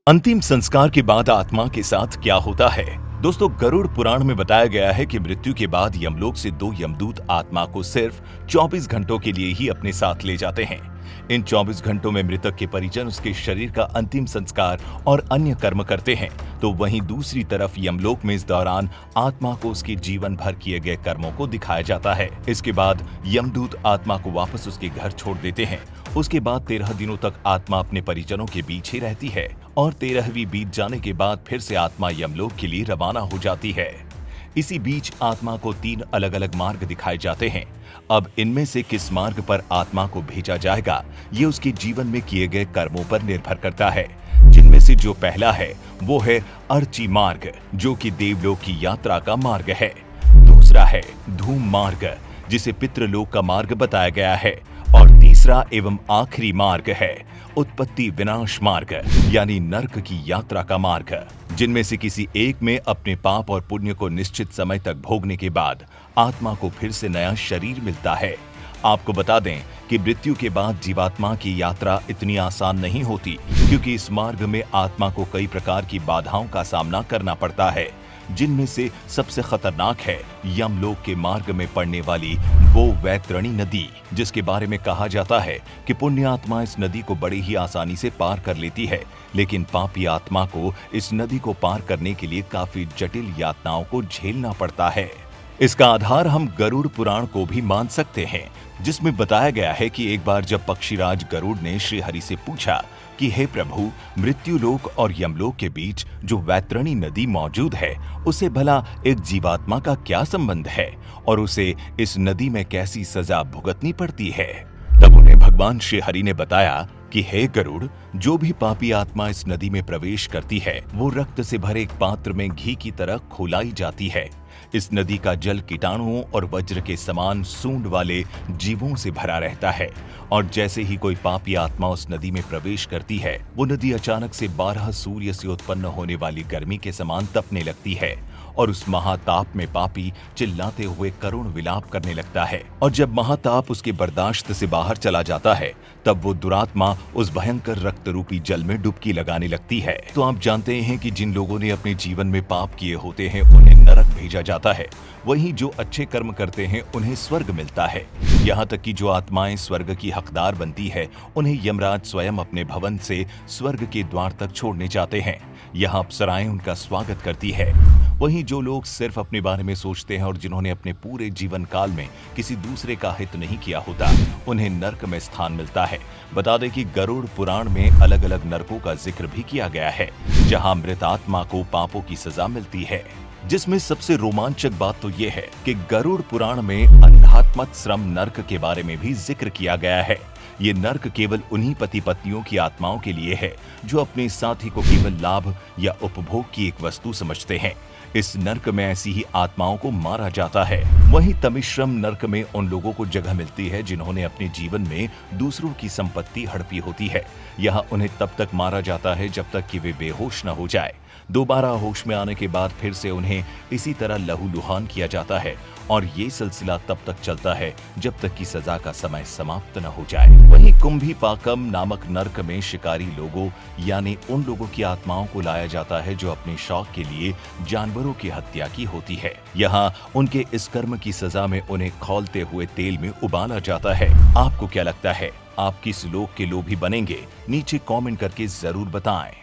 अंतिम संस्कार के बाद आत्मा के साथ क्या होता है? दोस्तों, गरुड़ पुराण में बताया गया है कि मृत्यु के बाद यमलोक से दो यमदूत आत्मा को सिर्फ 24 घंटों के लिए ही अपने साथ ले जाते हैं। इन 24 घंटों में मृतक के परिजन उसके शरीर का अंतिम संस्कार और अन्य कर्म करते हैं, तो वहीं दूसरी तरफ यमलोक में इस दौरान आत्मा को उसके जीवन भर किए गए कर्मों को दिखाया जाता है। इसके बाद यमदूत आत्मा को वापस उसके घर छोड़ देते हैं। उसके बाद 13 दिनों तक आत्मा अपने परिजनों के बीच ही रहती है और 13वीं बीत जाने के बाद फिर से आत्मा यमलोक के लिए रवाना हो जाती है। इसी बीच आत्मा को 3 अलग अलग मार्ग दिखाए जाते हैं। अब इनमें से किस मार्ग पर आत्मा को भेजा जाएगा, ये उसके जीवन में किए गए कर्मों पर निर्भर करता है। जिनमें से जो पहला है वो है अर्ची मार्ग, जो कि देवलोक की यात्रा का मार्ग है। दूसरा है धूम मार्ग, जिसे पितृलोक का मार्ग बताया गया है। और तीसरा एवं आखिरी मार्ग है उत्पत्ति विनाश मार्ग, यानी नर्क की यात्रा का मार्ग। जिनमें से किसी एक में अपने पाप और पुण्य को निश्चित समय तक भोगने के बाद आत्मा को फिर से नया शरीर मिलता है। आपको बता दें कि मृत्यु के बाद जीवात्मा की यात्रा इतनी आसान नहीं होती, क्योंकि इस मार्ग में आत्मा को कई प्रकार की बाधाओं का सामना करना पड़ता है। जिनमें से सबसे खतरनाक है यमलोक के मार्ग में पड़ने वाली वो वैतरणी नदी, जिसके बारे में कहा जाता है कि पुण्य आत्मा इस नदी को बड़ी ही आसानी से पार कर लेती है, लेकिन पापी आत्मा को इस नदी को पार करने के लिए काफी जटिल यातनाओं को झेलना पड़ता है। इसका आधार हम गरुड़ पुराण को भी मान सकते हैं, जिसमें बताया गया है कि एक बार जब पक्षीराज गरुड़ ने श्री हरि से पूछा कि हे प्रभु, मृत्युलोक और यमलोक के बीच जो वैतरणी नदी मौजूद है, उसे भला एक जीवात्मा का क्या संबंध है और उसे इस नदी में कैसी सजा भुगतनी पड़ती है, तब उन्हें भगवान श्री हरि ने बताया कि हे गरुड़, जो भी पापी आत्मा इस नदी में प्रवेश करती है वो रक्त से भरे एक पात्र में घी की तरह खौलाई जाती है। इस नदी का जल कीटाणुओं और वज्र के समान सूंड वाले जीवों से भरा रहता है, और जैसे ही कोई पापी आत्मा उस नदी में प्रवेश करती है, वो नदी अचानक से 12 सूर्य से उत्पन्न होने वाली गर्मी के समान तपने लगती है, और उस महाताप में पापी चिल्लाते हुए करुण विलाप करने लगता है। और जब महाताप उसके बर्दाश्त से बाहर चला जाता है, तब वो दुरात्मा उस भयंकर रक्त रूपी जल में डुबकी लगाने लगती है। तो आप जानते हैं कि जिन लोगों ने अपने जीवन में पाप किए होते हैं उन्हें नरक भेजा जाता है, वहीं जो अच्छे कर्म करते हैं उन्हें स्वर्ग मिलता है। यहाँ तक कि जो आत्माएं स्वर्ग की हकदार बनती है, उन्हें यमराज स्वयं अपने भवन से स्वर्ग के द्वार तक छोड़ने जाते हैं। यहाँ अप्सराएं उनका स्वागत करती है। वहीं जो लोग सिर्फ अपने बारे में सोचते हैं और जिन्होंने अपने पूरे जीवन काल में किसी दूसरे का हित नहीं किया होता, उन्हें नर्क में स्थान मिलता है। बता दें कि गरुड़ पुराण में अलग अलग नरकों का जिक्र भी किया गया है, जहां मृत आत्मा को पापों की सजा मिलती है। जिसमें सबसे रोमांचक बात तो ये है कि गरुड़ पुराण में अंधात्मत श्रम नर्क के बारे में भी जिक्र किया गया है। ये नर्क केवल उन्हीं पति पत्नियों की आत्माओं के लिए है जो अपने साथी को केवल लाभ या उपभोग की एक वस्तु समझते हैं। इस नर्क में ऐसी ही आत्माओं को मारा जाता है। वहीं तमिश्रम नर्क में उन लोगों को जगह मिलती है जिन्होंने अपने जीवन में दूसरों की संपत्ति हड़पी होती है। यहाँ उन्हें तब तक मारा जाता है जब तक कि वे बेहोश न हो जाए। दोबारा होश में आने के बाद फिर से उन्हें इसी तरह लहूलुहान किया जाता है, और ये सिलसिला तब तक चलता है जब तक कि सजा का समय समाप्त न हो जाए। वहीं कुंभी पाकम नामक नर्क में शिकारी लोगों यानी उन लोगों की आत्माओं को लाया जाता है जो अपने शौक के लिए जानवरों की हत्या की होती है। यहाँ उनके इस कर्म की सजा में उन्हें खौलते हुए तेल में उबाला जाता है। आपको क्या लगता है, आप किस लोक के लोभी बनेंगे? नीचे कमेंट करके जरूर बताएं।